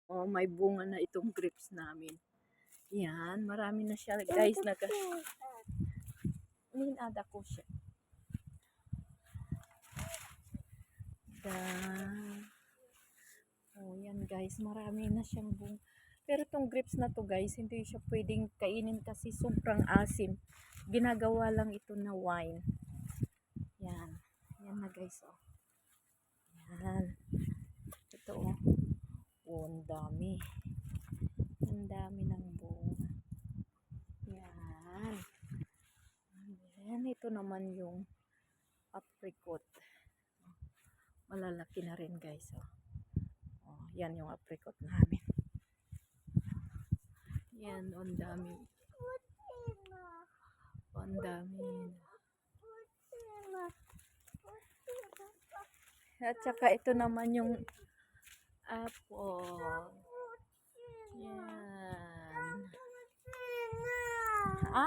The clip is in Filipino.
Oh, may bunga na itong grapes namin. Yan, marami na siya guys. Ada ko siya. Oh, yan guys, marami na siyang bunga. Pero itong grapes na to guys, hindi siya pwedeng kainin kasi sobrang asim. Ginagawa lang ito na wine. Yan. Yan na guys, oh. Yan. Ito, oh. Oh, ang dami. Ang dami ng bunga. Yan. Yan, ito naman yung apricot. Malalaki na rin guys, oh. Oh, yan yung apricot namin. Yan, ang dami. Ang dami. At saka ito naman yung apple.